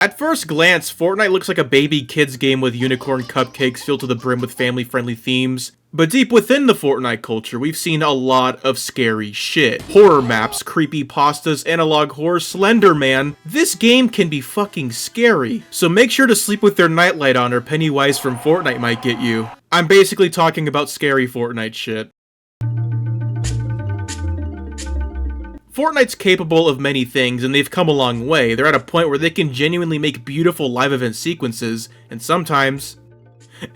At first glance, Fortnite looks like a baby kids game with unicorn cupcakes filled to the brim with family-friendly themes. But deep within the Fortnite culture, we've seen a lot of scary shit. Horror maps, creepypastas, analog horror, Slender Man. This game can be fucking scary. So make sure to sleep with your nightlight on or Pennywise from Fortnite might get you. I'm basically talking about scary Fortnite shit. Fortnite's capable of many things, and they've come a long way. They're at a point where they can genuinely make beautiful live event sequences, and sometimes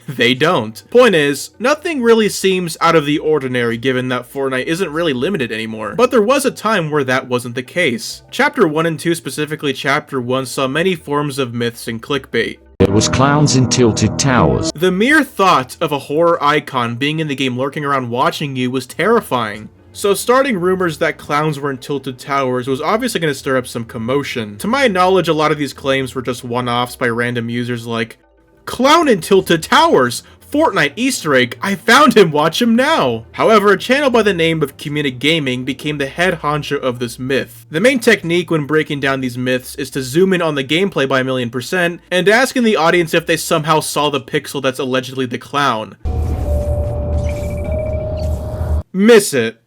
they don't. Point is, nothing really seems out of the ordinary given that Fortnite isn't really limited anymore. But there was a time where that wasn't the case. Chapter 1 and 2, specifically Chapter 1, saw many forms of myths and clickbait. There was clowns in tilted towers. The mere thought of a horror icon being in the game lurking around watching you was terrifying. So starting rumors that clowns were in tilted towers was obviously going to stir up some commotion. To my knowledge, a lot of these claims were just one-offs by random users like, "Clown in tilted towers! Fortnite Easter egg! I found him, watch him now!" However, a channel by the name of Community Gaming became the head honcho of this myth. The main technique when breaking down these myths is to zoom in on the gameplay by 1,000,000% and asking the audience if they somehow saw the pixel that's allegedly the clown. Miss it.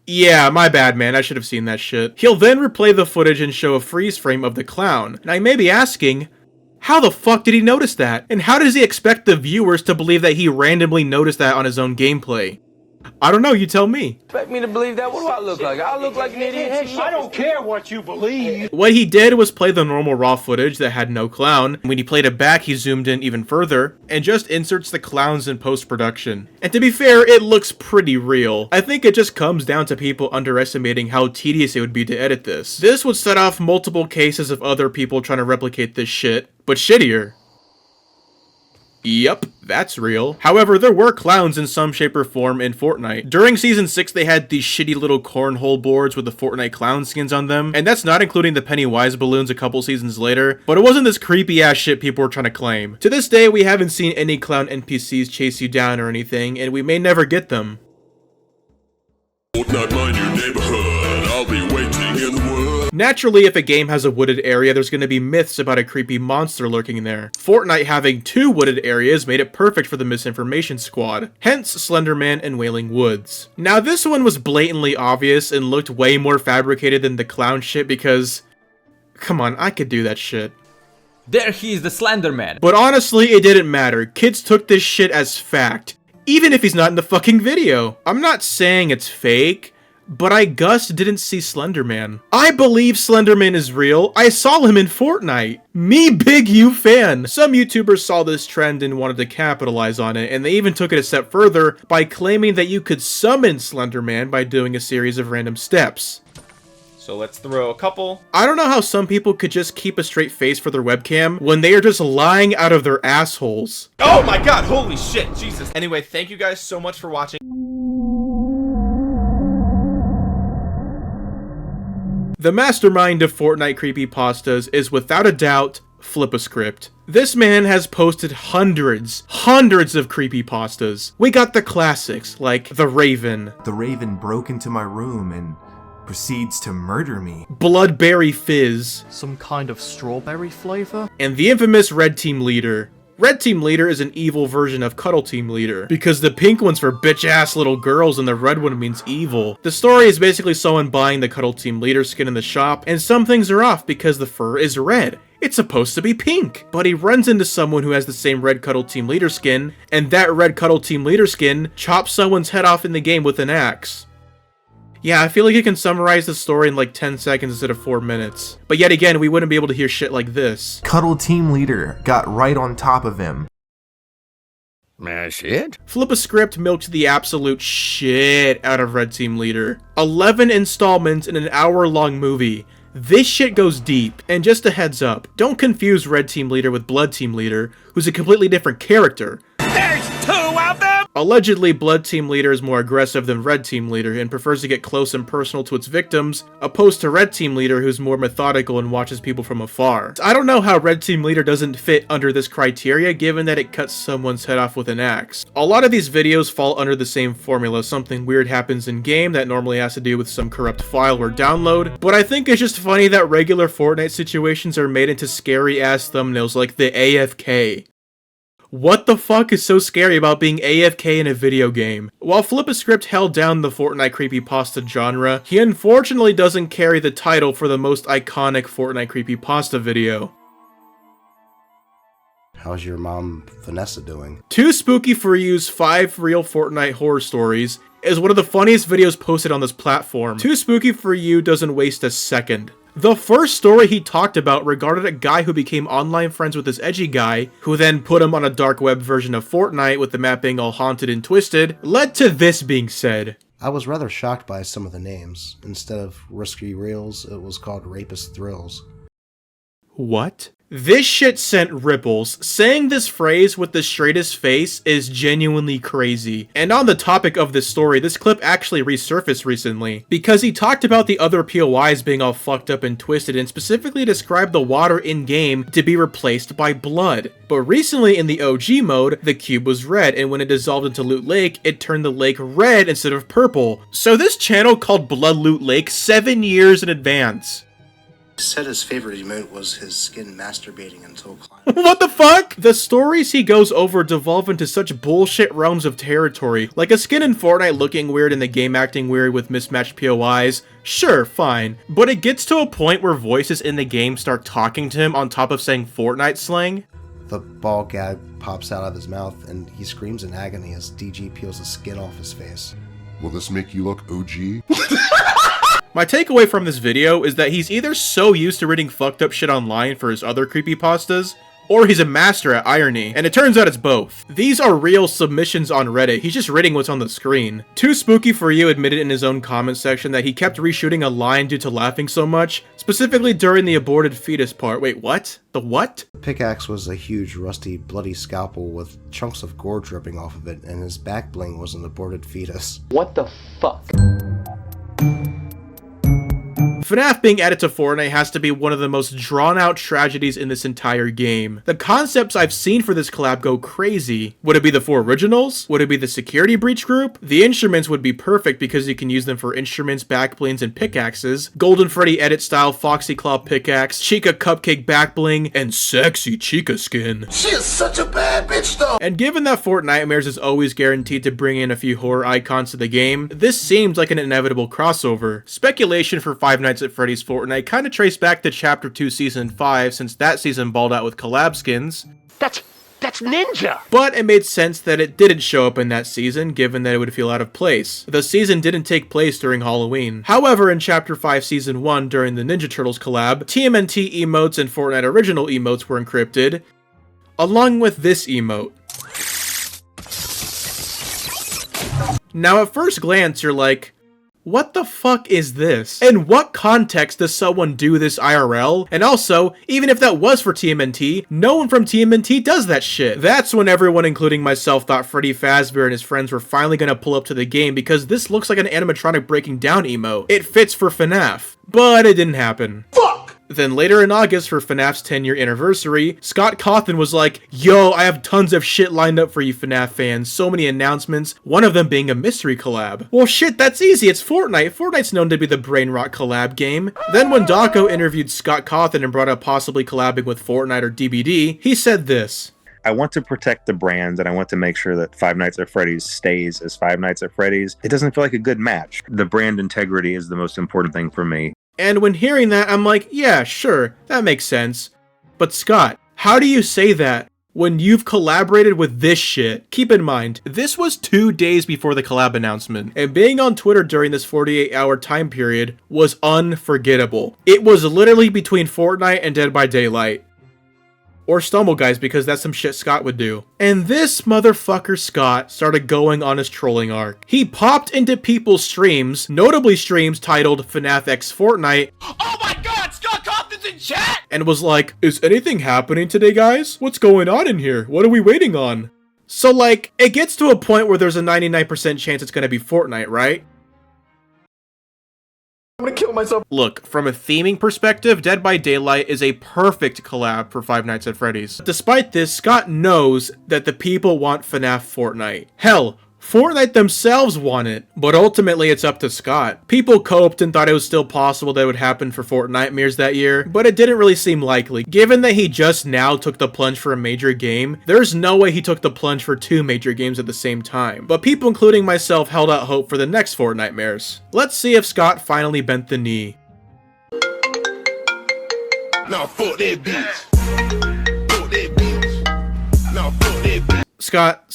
Yeah, my bad, man, I should have seen that shit. He'll then replay the footage and show a freeze frame of the clown. Now you may be asking, how the fuck did he notice that? And how does he expect the viewers to believe that he randomly noticed that on his own gameplay? I don't know, you tell me. Expect me to believe that? What do I look like? I look like an idiot. I don't care what you believe. What he did was play the normal raw footage that had no clown. When he played it back, he zoomed in even further and just inserts the clowns in post-production. And to be fair, it looks pretty real. I think it just comes down to people underestimating how tedious it would be to edit this. This would set off multiple cases of other people trying to replicate this shit, but shittier. Yep, that's real. However, there were clowns in some shape or form in Fortnite. During Season 6, they had these shitty little cornhole boards with the Fortnite clown skins on them, and that's not including the Pennywise balloons a couple seasons later, but it wasn't this creepy ass shit people were trying to claim. To this day, we haven't seen any clown NPCs chase you down or anything, and we may never get them. Fortnite, mind your neighborhood, I'll be waiting in the wood. Naturally, if a game has a wooded area, there's going to be myths about a creepy monster lurking there. Fortnite having 2 wooded areas made it perfect for the misinformation squad, hence Slender Man and Wailing Woods. Now this one was blatantly obvious and looked way more fabricated than the clown shit because, come on, I could do that shit. There he is, the Slender Man. But honestly, it didn't matter. Kids took this shit as fact, even if he's not in the fucking video. I'm not saying it's fake, but I didn't see Slender Man. I believe Slender Man is real. I saw him in Fortnite. Me, big U fan. Some YouTubers saw this trend and wanted to capitalize on it, and they even took it a step further by claiming that you could summon Slender Man by doing a series of random steps. So let's throw a couple. I don't know how some people could just keep a straight face for their webcam when they are just lying out of their assholes. Oh my god, holy shit, Jesus. Anyway, thank you guys so much for watching. The mastermind of Fortnite creepypastas is without a doubt FlipaScript. This man has posted hundreds of creepypastas. We got the classics like The Raven. The Raven broke into my room and proceeds to murder me. Bloodberry Fizz. Some kind of strawberry flavor? And the infamous Red Team Leader. Red Team Leader is an evil version of Cuddle Team Leader, because the pink one's for bitch-ass little girls and the red one means evil. The story is basically someone buying the Cuddle Team Leader skin in the shop, and some things are off because the fur is red. It's supposed to be pink. But he runs into someone who has the same red Cuddle Team Leader skin, and that red Cuddle Team Leader skin chops someone's head off in the game with an axe. Yeah, I feel like you can summarize the story in like 10 seconds instead of 4 minutes. But yet again, we wouldn't be able to hear shit like this. Cuddle Team Leader got right on top of him. Shit? FlipaScript milked the absolute shit out of Red Team Leader. 11 installments in an hour-long movie. This shit goes deep. And just a heads up, don't confuse Red Team Leader with Blood Team Leader, who's a completely different character. There's 2 of them? Allegedly, Blood Team Leader is more aggressive than Red Team Leader and prefers to get close and personal to its victims, opposed to Red Team Leader who's more methodical and watches people from afar. I don't know how Red Team Leader doesn't fit under this criteria given that it cuts someone's head off with an axe. A lot of these videos fall under the same formula. Something weird happens in game that normally has to do with some corrupt file or download, but I think it's just funny that regular Fortnite situations are made into scary ass thumbnails like the AFK. What the fuck is so scary about being AFK in a video game? While FlipaScript held down the Fortnite creepypasta genre, he unfortunately doesn't carry the title for the most iconic Fortnite creepypasta video. How's your mom, Vanessa, doing? Too Spooky for You's 5 Real Fortnite Horror Stories is one of the funniest videos posted on this platform. Too Spooky for You doesn't waste a second. The first story he talked about regarded a guy who became online friends with this edgy guy, who then put him on a dark web version of Fortnite with the map being all haunted and twisted, led to this being said. I was rather shocked by some of the names. Instead of Risky Reels, it was called Rapist Thrills. What? This shit sent ripples. Saying this phrase with the straightest face is genuinely crazy. And on the topic of this story, this clip actually resurfaced recently, because he talked about the other POIs being all fucked up and twisted and specifically described the water in-game to be replaced by blood. But recently in the OG mode, the cube was red, and when it dissolved into Loot Lake, it turned the lake red instead of purple. So this channel called Blood Loot Lake 7 years in advance. Said his favorite emote was his skin masturbating until climbing. What the fuck? The stories he goes over devolve into such bullshit realms of territory, like a skin in Fortnite looking weird and the game acting weird with mismatched POIs. Sure, fine. But it gets to a point where voices in the game start talking to him on top of saying Fortnite slang. The ball gag pops out of his mouth and he screams in agony as DG peels the skin off his face. Will this make you look OG? My takeaway from this video is that he's either so used to reading fucked up shit online for his other creepypastas, or he's a master at irony, and it turns out it's both. These are real submissions on Reddit, he's just reading what's on the screen. Too Spooky for You admitted in his own comment section that he kept reshooting a line due to laughing so much, specifically during the aborted fetus part. Wait, what? The what? The pickaxe was a huge, rusty, bloody scalpel with chunks of gore dripping off of it, and his back bling was an aborted fetus. What the fuck? FNAF being added to Fortnite has to be one of the most drawn-out tragedies in this entire game. The concepts I've seen for this collab go crazy. Would it be the 4 originals? Would it be the security breach group? The instruments would be perfect because you can use them for instruments, backblings, and pickaxes. Golden Freddy edit style Foxy Claw pickaxe, Chica Cupcake backbling, and sexy Chica skin. She is such a bad bitch though! And given that Fortnitemares is always guaranteed to bring in a few horror icons to the game, this seems like an inevitable crossover. Speculation for Five Nights at Freddy's Fortnite kind of traced back to Chapter 2 Season 5 since that season balled out with collab skins. That's ninja! But it made sense that it didn't show up in that season, given that it would feel out of place. The season didn't take place during Halloween. However, in Chapter 5 Season 1 during the Ninja Turtles collab, TMNT emotes and Fortnite original emotes were encrypted, along with this emote. Now at first glance you're like, what the fuck is this? In what context does someone do this IRL? And also, even if that was for TMNT, no one from TMNT does that shit. That's when everyone, including myself, thought Freddy Fazbear and his friends were finally gonna pull up to the game because this looks like an animatronic breaking down emote. It fits for FNAF. But it didn't happen. Fuck! Then later in August for FNAF's 10-year anniversary, Scott Cawthon was like, yo, I have tons of shit lined up for you FNAF fans, so many announcements, one of them being a mystery collab. Well shit, that's easy, it's Fortnite. Fortnite's known to be the brain rot collab game. Then when Dawko interviewed Scott Cawthon and brought up possibly collabing with Fortnite or DBD, he said this. I want to protect the brand and I want to make sure that Five Nights at Freddy's stays as Five Nights at Freddy's. It doesn't feel like a good match. The brand integrity is the most important thing for me. And when hearing that, I'm like, yeah, sure, that makes sense. But Scott, how do you say that when you've collaborated with this shit? Keep in mind, this was 2 days before the collab announcement, and being on Twitter during this 48-hour time period was unforgettable. It was literally between Fortnite and Dead by Daylight. Or Stumble Guys, because that's some shit Scott would do. And this motherfucker Scott started going on his trolling arc. He popped into people's streams, notably streams titled FNAF X Fortnite. Oh my god, Scott Cawthon's in chat! And was like, is anything happening today, guys? What's going on in here? What are we waiting on? So like, it gets to a point where there's a 99% chance it's gonna be Fortnite, right? I'm gonna kill myself. Look, from a theming perspective, Dead by Daylight is a perfect collab for Five Nights at Freddy's. Despite this, Scott knows that the people want FNAF Fortnite. Hell, Fortnite themselves want it, but ultimately it's up to Scott. People coped and thought it was still possible that it would happen for Fortnitemares that year, but it didn't really seem likely. Given that he just now took the plunge for a major game, there's no way he took the plunge for 2 major games at the same time. But people, including myself, held out hope for the next Fortnitemares. Let's see if Scott finally bent the knee. Now fuck that bitch. Fuck that bitch. Now fuck that bitch. Scott.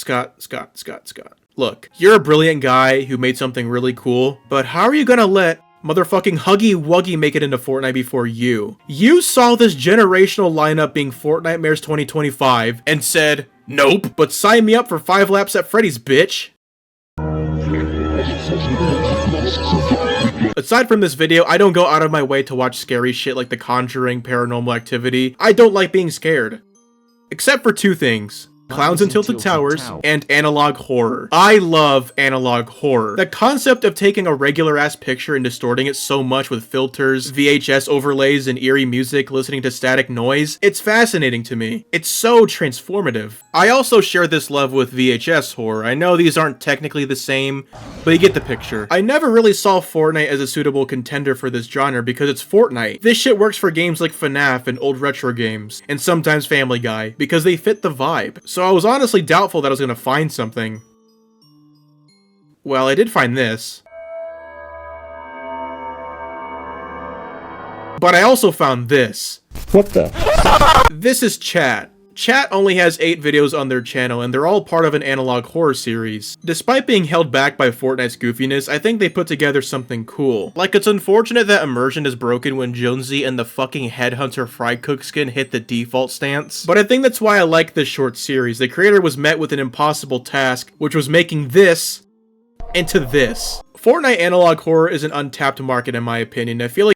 Look, you're a brilliant guy who made something really cool, but how are you gonna let motherfucking Huggy Wuggy make it into Fortnite before you? You saw this generational lineup being Fortnitemares 2025 and said, nope, but sign me up for 5 laps at Freddy's, bitch. Aside from this video, I don't go out of my way to watch scary shit like The Conjuring, Paranormal Activity. I don't like being scared. Except for 2 things. Clowns in Tilted Towers, and analog horror. I love analog horror. The concept of taking a regular ass picture and distorting it so much with filters, VHS overlays, and eerie music, listening to static noise, it's fascinating to me. It's so transformative. I also share this love with VHS horror. I know these aren't technically the same, but you get the picture. I never really saw Fortnite as a suitable contender for this genre because it's Fortnite. This shit works for games like FNAF and old retro games, and sometimes Family Guy, because they fit the vibe. So I was honestly doubtful that I was gonna find something. Well, I did find this. But I also found this. What the? This is Chat. Chat only has 8 videos on their channel, and they're all part of an analog horror series. Despite being held back by Fortnite's goofiness, I think they put together something cool. Like, it's unfortunate that immersion is broken when Jonesy and the fucking Headhunter Fry Cook skin hit the default stance, but I think that's why I like this short series. The creator was met with an impossible task, which was making this into this. Fortnite analog horror is an untapped market in my opinion. I feel like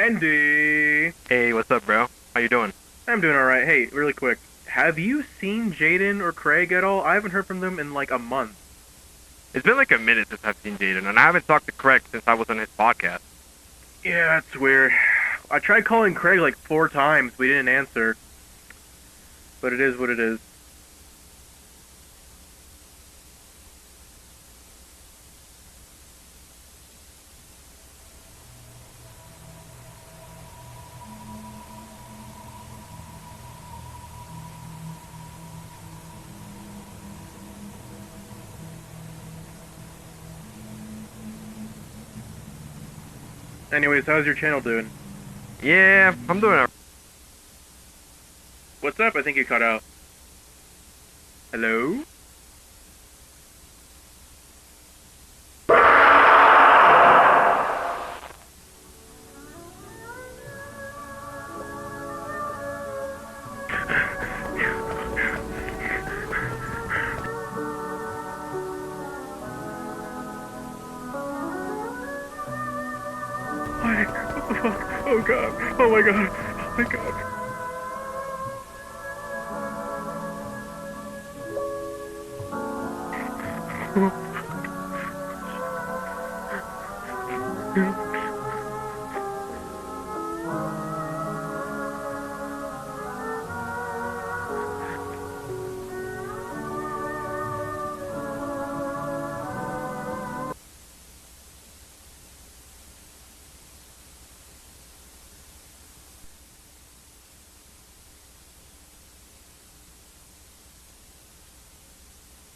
Andy! Hey, what's up, bro? How you doing? I'm doing alright. Hey, really quick. Have you seen Jaden or Craig at all? I haven't heard from them in like a month. It's been like a minute since I've seen Jaden, and I haven't talked to Craig since I was on his podcast. Yeah, it's weird. I tried calling Craig like 4 times. We didn't answer. But it is what it is. Anyways, how's your channel doing? Yeah, I'm doing alright. What's up? I think you cut out. Hello? What the fuck? Oh god. Oh my god. Oh my god.